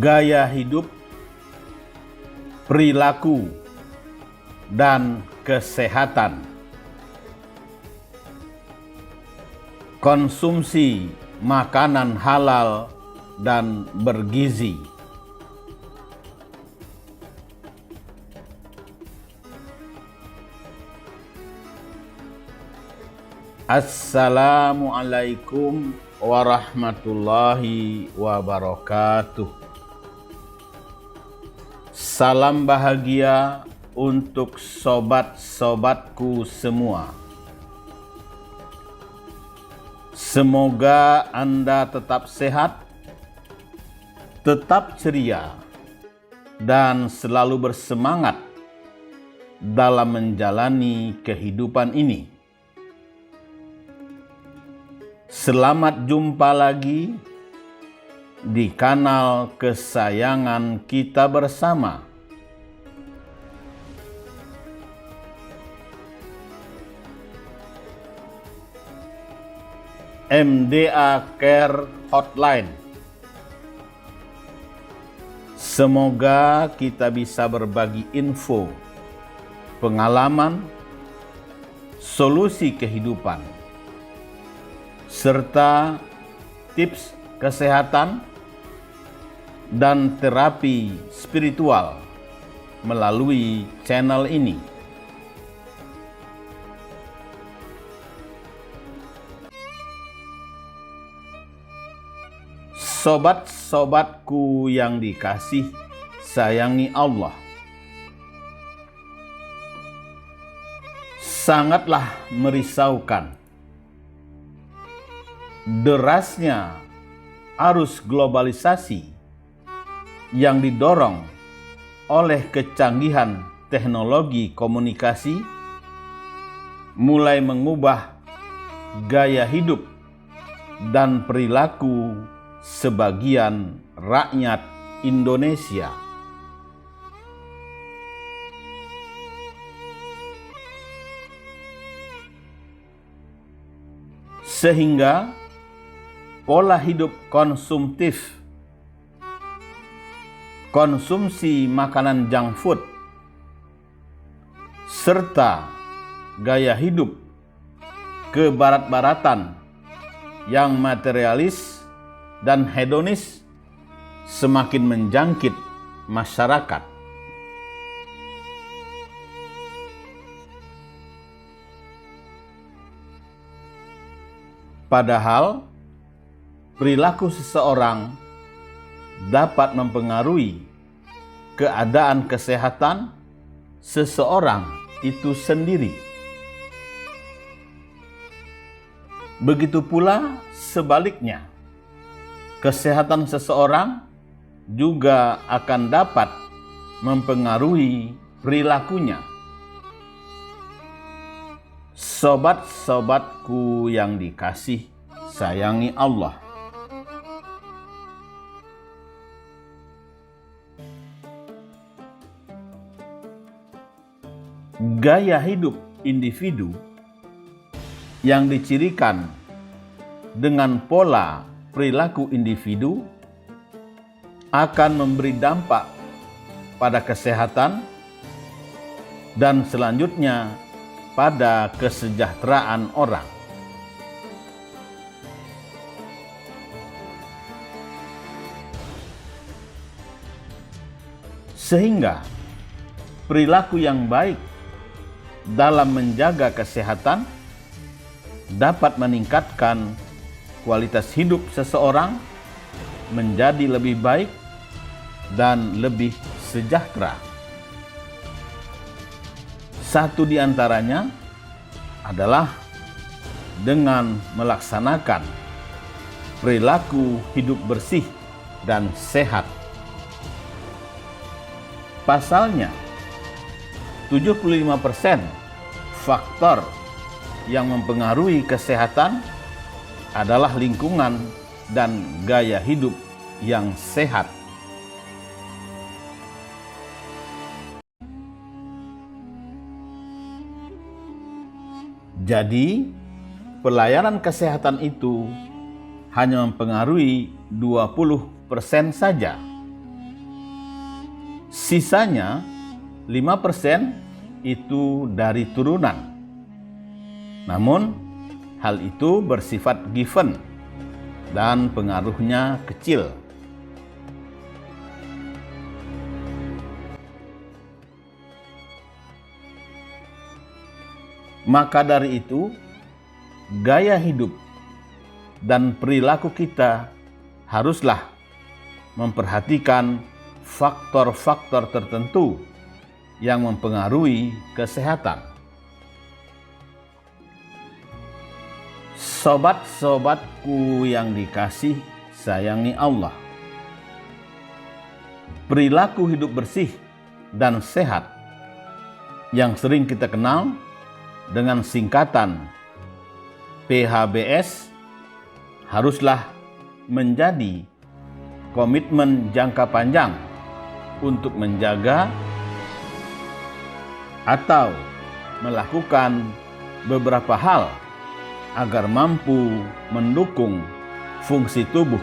gaya hidup, perilaku, dan kesehatan. Konsumsi makanan halal dan bergizi. Assalamualaikum warahmatullahi wabarakatuh. Salam bahagia untuk sobat-sobatku semua. Semoga Anda tetap sehat, tetap ceria, dan selalu bersemangat dalam menjalani kehidupan ini. Selamat jumpa lagi di kanal kesayangan kita bersama. MDA Care Hotline. Semoga kita bisa berbagi info, pengalaman, solusi kehidupan, serta tips kesehatan dan terapi spiritual melalui channel ini. Sobat-sobatku yang dikasih sayangi Allah, sangatlah merisaukan derasnya arus globalisasi yang didorong oleh kecanggihan teknologi komunikasi mulai mengubah gaya hidup dan perilaku sebagian rakyat Indonesia. Sehingga pola hidup konsumtif, konsumsi makanan junk food, serta gaya hidup kebarat-baratan yang materialis dan hedonis semakin menjangkit masyarakat. Padahal perilaku seseorang dapat mempengaruhi keadaan kesehatan seseorang itu sendiri. Begitu pula sebaliknya, kesehatan seseorang juga akan dapat mempengaruhi perilakunya. Sobat-sobatku yang dikasih sayangi Allah, gaya hidup individu yang dicirikan dengan pola perilaku individu akan memberi dampak pada kesehatan dan selanjutnya pada kesejahteraan orang. Sehingga perilaku yang baik dalam menjaga kesehatan dapat meningkatkan kualitas hidup seseorang menjadi lebih baik dan lebih sejahtera. Satu di antaranya adalah dengan melaksanakan perilaku hidup bersih dan sehat. Pasalnya, 75% faktor yang mempengaruhi kesehatan adalah lingkungan dan gaya hidup yang sehat. Jadi, pelayanan kesehatan itu hanya mempengaruhi 20% saja Sisanya 5% itu dari turunan. Namun hal itu bersifat given dan pengaruhnya kecil. Maka dari itu, gaya hidup dan perilaku kita haruslah memperhatikan faktor-faktor tertentu yang mempengaruhi kesehatan. Sobat-sobatku yang dikasih sayangi Allah, perilaku hidup bersih dan sehat yang sering kita kenal dengan singkatan PHBS haruslah menjadi komitmen jangka panjang untuk menjaga atau melakukan beberapa hal agar mampu mendukung fungsi tubuh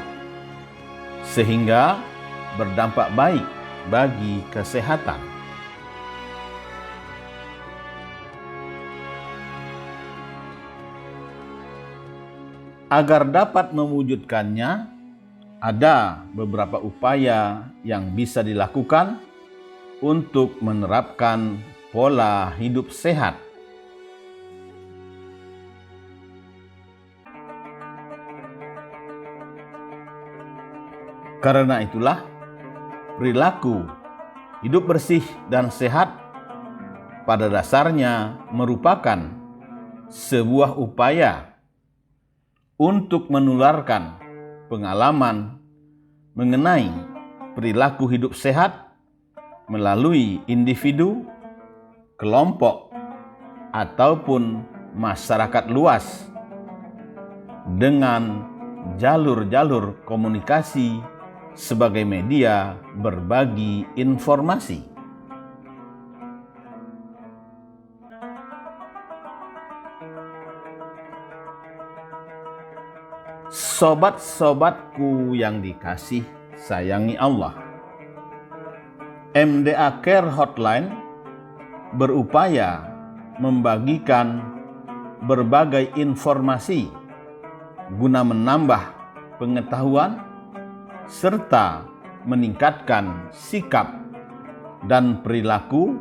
sehingga berdampak baik bagi kesehatan. Agar dapat mewujudkannya, ada beberapa upaya yang bisa dilakukan untuk menerapkan pola hidup sehat. Karena itulah, perilaku hidup bersih dan sehat pada dasarnya merupakan sebuah upaya untuk menularkan pengalaman mengenai perilaku hidup sehat melalui individu, kelompok, ataupun masyarakat luas dengan jalur-jalur komunikasi sebagai media berbagi informasi. Sobat-sobatku yang dikasih sayangi Allah, MDA Care Hotline berupaya membagikan berbagai informasi guna menambah pengetahuan serta meningkatkan sikap dan perilaku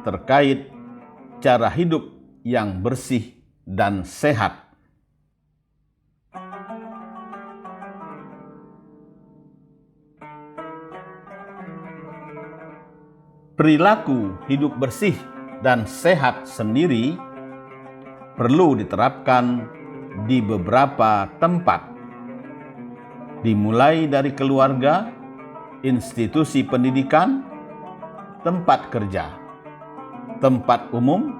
terkait cara hidup yang bersih dan sehat. Perilaku hidup bersih dan sehat sendiri perlu diterapkan di beberapa tempat, dimulai dari keluarga, institusi pendidikan, tempat kerja, tempat umum,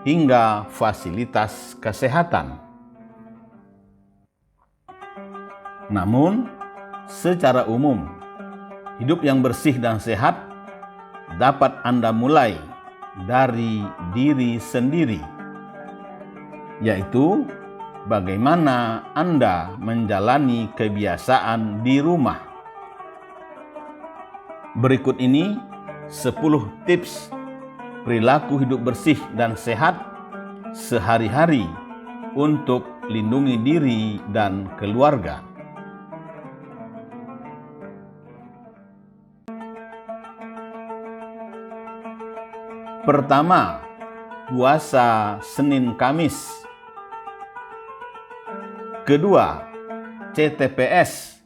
hingga fasilitas kesehatan. Namun, secara umum, hidup yang bersih dan sehat dapat Anda mulai dari diri sendiri, yaitu bagaimana Anda menjalani kebiasaan di rumah. Berikut ini 10 tips perilaku hidup bersih dan sehat sehari-hari untuk lindungi diri dan keluarga. Pertama, puasa Senin Kamis. Kedua, CTPS,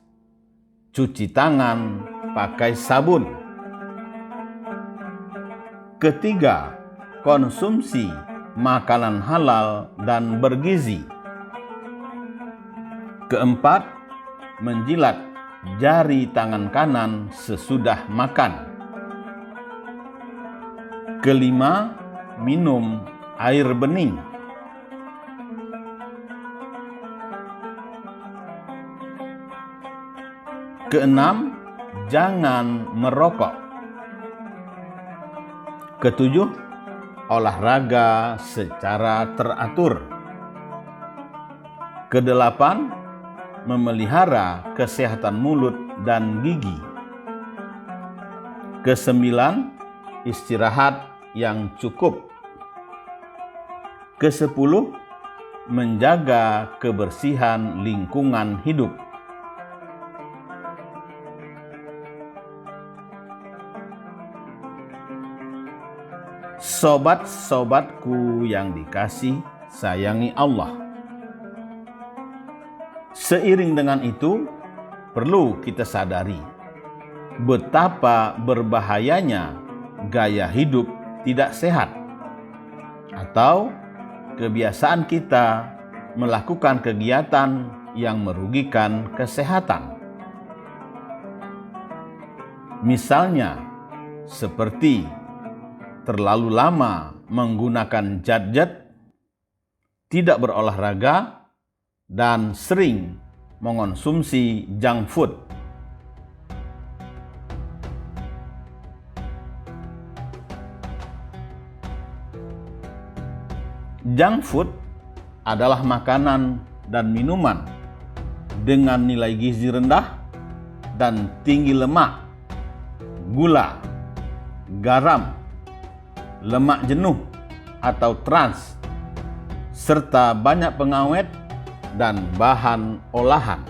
cuci tangan pakai sabun. Ketiga, konsumsi makanan halal dan bergizi. Keempat, menjilat jari tangan kanan sesudah makan. Kelima, minum air bening. Keenam, jangan merokok. Ketujuh, olahraga secara teratur. Kedelapan, memelihara kesehatan mulut dan gigi. Kesembilan, istirahat yang cukup. Kesepuluh, menjaga kebersihan lingkungan hidup. Sobat-sobatku yang dikasih sayangi Allah. Seiring dengan itu, perlu kita sadari betapa berbahayanya gaya hidup tidak sehat atau kebiasaan kita melakukan kegiatan yang merugikan kesehatan. Misalnya, seperti terlalu lama menggunakan gadget, tidak berolahraga, dan sering mengonsumsi junk food. Junk food adalah makanan dan minuman dengan nilai gizi rendah dan tinggi lemak, gula, garam, lemak jenuh atau trans, serta banyak pengawet dan bahan olahan.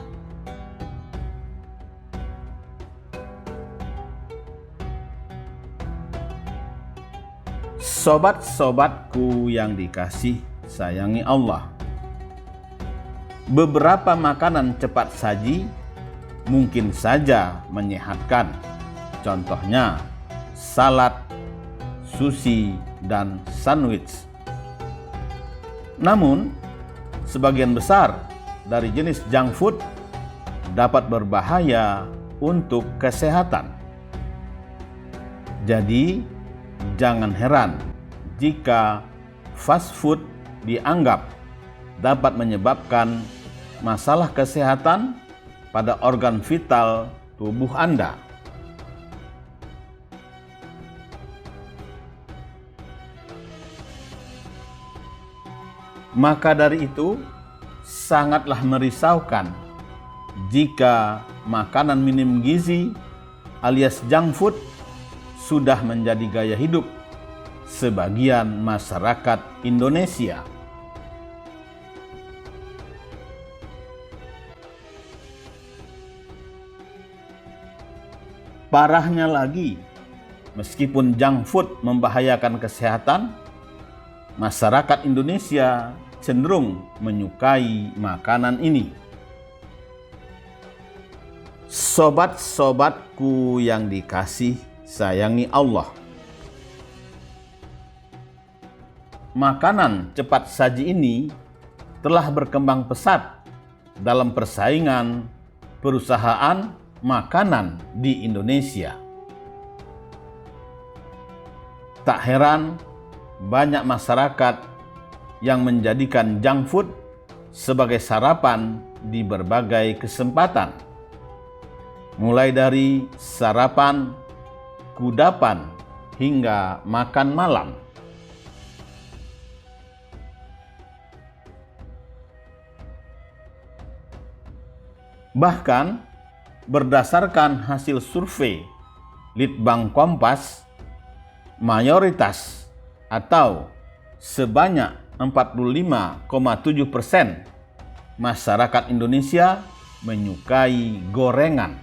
Sobat-sobatku yang dikasih sayangi Allah, beberapa makanan cepat saji mungkin saja menyehatkan. Contohnya salad, sushi, dan sandwich. Namun, sebagian besar dari jenis junk food dapat berbahaya untuk kesehatan. Jadi, jangan heran jika fast food dianggap dapat menyebabkan masalah kesehatan pada organ vital tubuh Anda. Maka dari itu, sangatlah merisaukan jika makanan minim gizi alias junk food sudah menjadi gaya hidup sebagian masyarakat Indonesia. Parahnya lagi, meskipun junk food membahayakan kesehatan, masyarakat Indonesia cenderung menyukai makanan ini. Sobat-sobatku yang dikasih sayangi Allah, makanan cepat saji ini telah berkembang pesat dalam persaingan perusahaan makanan di Indonesia. Tak heran banyak masyarakat yang menjadikan junk food sebagai sarapan di berbagai kesempatan, mulai dari sarapan, kudapan, hingga makan malam. Bahkan, berdasarkan hasil survei Litbang Kompas, mayoritas atau sebanyak 45,7% masyarakat Indonesia menyukai gorengan.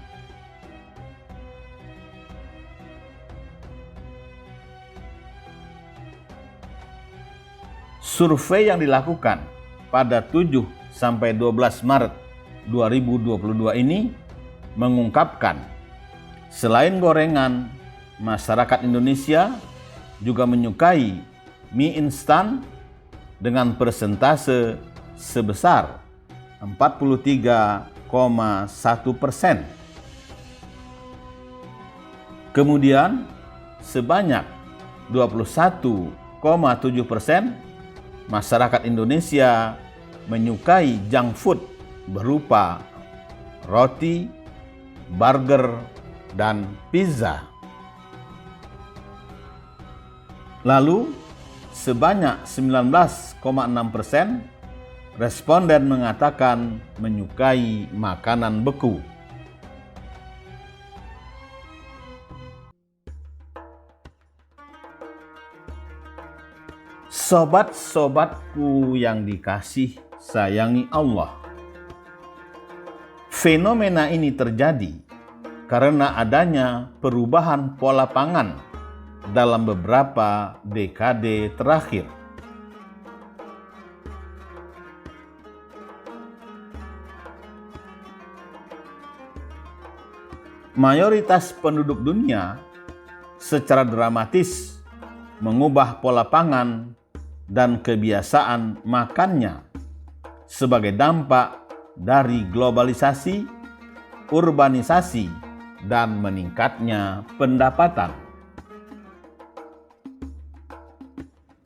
Survei yang dilakukan pada 7 sampai 12 Maret 2022 ini mengungkapkan selain gorengan, masyarakat Indonesia juga menyukai mie instan dengan persentase sebesar 43,1%. Kemudian sebanyak 21,7% masyarakat Indonesia menyukai junk food berupa roti, burger, dan pizza. Lalu, sebanyak 19,6% responden mengatakan menyukai makanan beku. Sobat-sobatku yang dikasih sayangi Allah, fenomena ini terjadi karena adanya perubahan pola pangan dalam beberapa dekade terakhir. Mayoritas penduduk dunia secara dramatis mengubah pola pangan dan kebiasaan makannya sebagai dampak dari globalisasi, urbanisasi, dan meningkatnya pendapatan.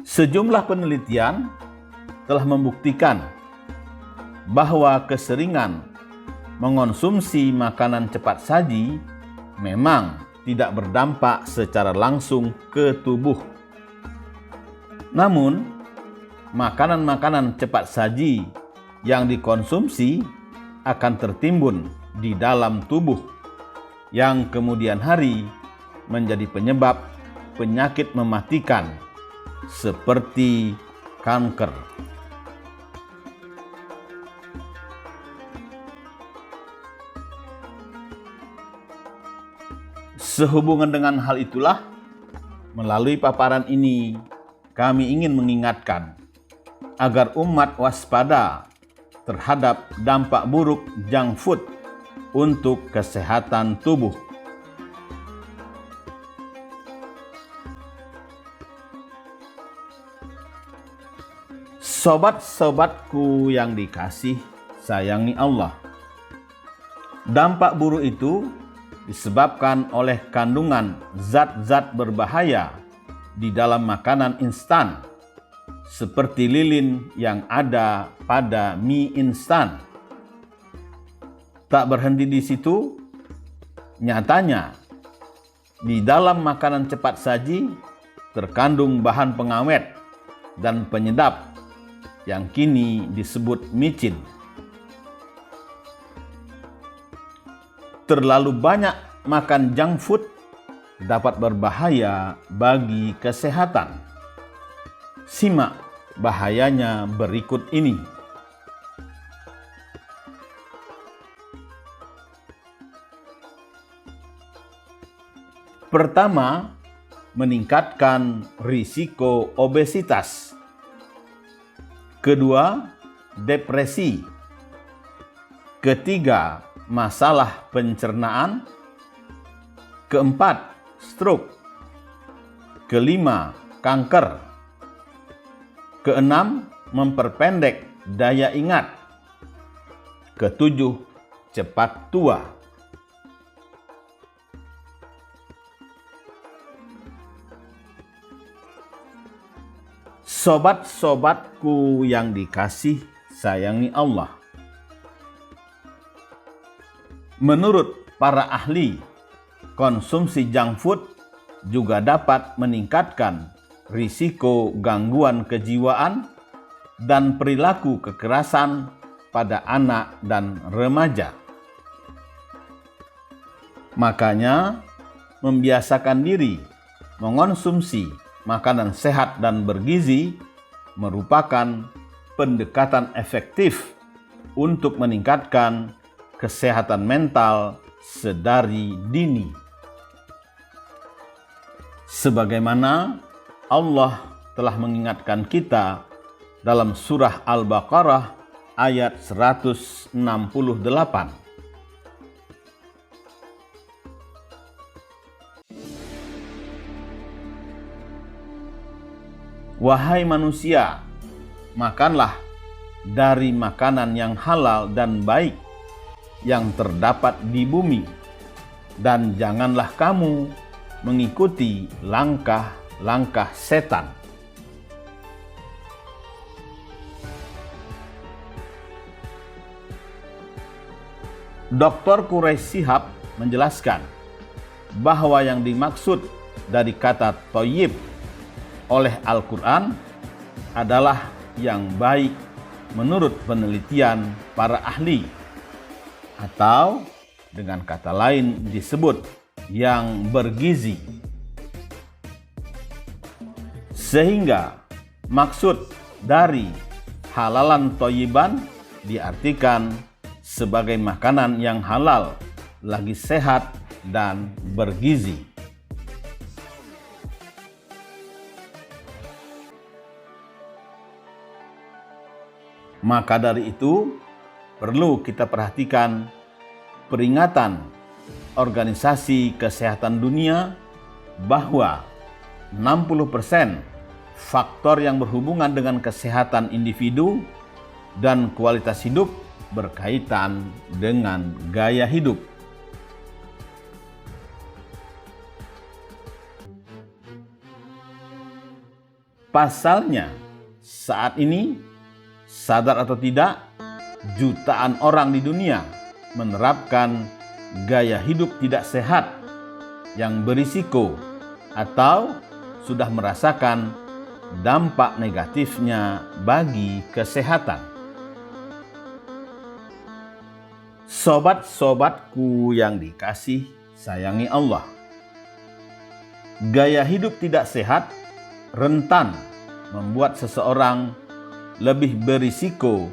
Sejumlah penelitian telah membuktikan bahwa keseringan mengonsumsi makanan cepat saji memang tidak berdampak secara langsung ke tubuh. Namun, makanan-makanan cepat saji yang dikonsumsi akan tertimbun di dalam tubuh, yang kemudian hari menjadi penyebab penyakit mematikan seperti kanker. Sehubungan dengan hal itulah, melalui paparan ini kami ingin mengingatkan agar umat waspada terhadap dampak buruk junk food untuk kesehatan tubuh. Sobat-sobatku yang dikasih sayangi Allah, dampak buruk itu disebabkan oleh kandungan zat-zat berbahaya di dalam makanan instan seperti lilin yang ada pada mie instan. Tak berhenti di situ, nyatanya di dalam makanan cepat saji terkandung bahan pengawet dan penyedap yang kini disebut micin. Terlalu banyak makan junk food dapat berbahaya bagi kesehatan. Simak bahayanya berikut ini. Pertama, meningkatkan risiko obesitas. Kedua, depresi. Ketiga, masalah pencernaan. Keempat, stroke. Kelima, kanker. Keenam, memperpendek daya ingat. Ketujuh, cepat tua. Sobat-sobatku yang dikasih sayangi Allah, menurut para ahli, konsumsi junk food juga dapat meningkatkan risiko gangguan kejiwaan dan perilaku kekerasan pada anak dan remaja. Makanya, membiasakan diri mengonsumsi makanan sehat dan bergizi merupakan pendekatan efektif untuk meningkatkan kesehatan mental sedari dini. Sebagaimana Allah telah mengingatkan kita dalam surah Al-Baqarah ayat 168. Wahai manusia, makanlah dari makanan yang halal dan baik yang terdapat di bumi, dan janganlah kamu mengikuti langkah-langkah setan. Dr. Quraish Shihab menjelaskan bahwa yang dimaksud dari kata thayyib oleh Al-Quran adalah yang baik menurut penelitian para ahli, atau dengan kata lain disebut yang bergizi. Sehingga Maksud dari halalan thayyiban diartikan sebagai makanan yang halal, lagi sehat dan bergizi. Maka dari itu, perlu kita perhatikan peringatan Organisasi Kesehatan Dunia bahwa 60% faktor yang berhubungan dengan kesehatan individu dan kualitas hidup berkaitan dengan gaya hidup. Pasalnya, saat ini sadar atau tidak, jutaan orang di dunia menerapkan gaya hidup tidak sehat yang berisiko atau sudah merasakan dampak negatifnya bagi kesehatan. Sobat-sobatku yang dikasih sayangi Allah, gaya hidup tidak sehat rentan membuat seseorang lebih berisiko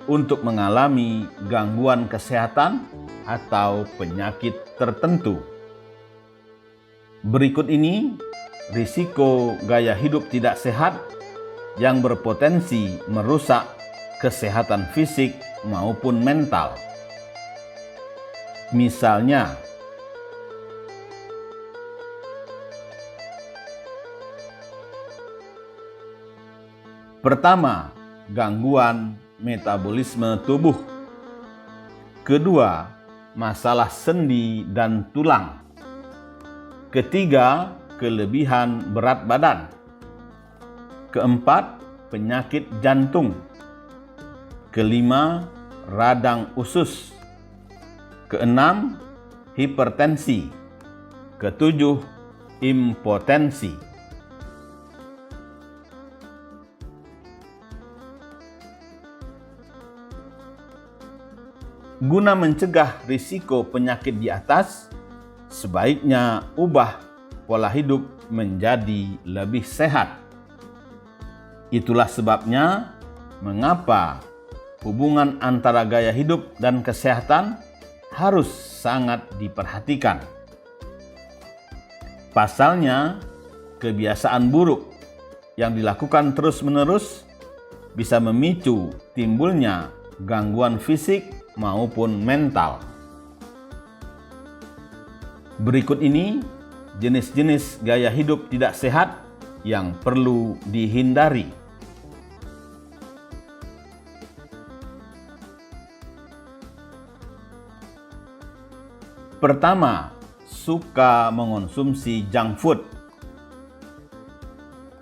untuk mengalami gangguan kesehatan atau penyakit tertentu. Berikut ini risiko gaya hidup tidak sehat yang berpotensi merusak kesehatan fisik maupun mental. Misalnya, pertama, gangguan metabolisme tubuh. Kedua, masalah sendi dan tulang. Ketiga, kelebihan berat badan. Keempat, penyakit jantung. Kelima, radang usus. Keenam, hipertensi. Ketujuh, impotensi. Guna mencegah risiko penyakit di atas, sebaiknya ubah pola hidup menjadi lebih sehat. Itulah sebabnya mengapa hubungan antara gaya hidup dan kesehatan harus sangat diperhatikan. Pasalnya, kebiasaan buruk yang dilakukan terus-menerus bisa memicu timbulnya gangguan fisik maupun mental. Berikut ini jenis-jenis gaya hidup tidak sehat yang perlu dihindari. Pertama, suka mengonsumsi junk food.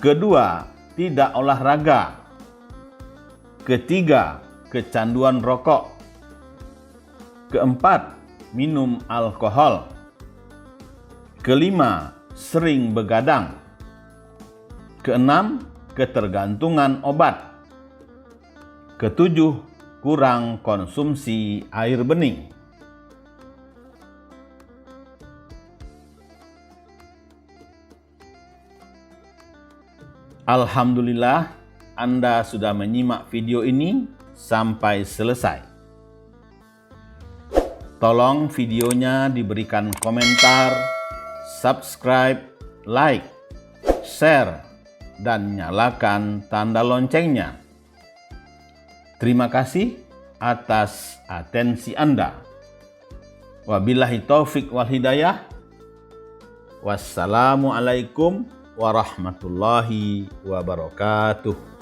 Kedua, tidak olahraga. Ketiga, kecanduan rokok. Keempat, minum alkohol. Kelima, sering begadang. Keenam, ketergantungan obat. Ketujuh, kurang konsumsi air bening. Alhamdulillah, Anda sudah menyimak video ini sampai selesai. Tolong videonya diberikan komentar, subscribe, like, share, dan nyalakan tanda loncengnya. Terima kasih atas atensi Anda. Wabillahi taufik wal hidayah. Wassalamualaikum warahmatullahi wabarakatuh.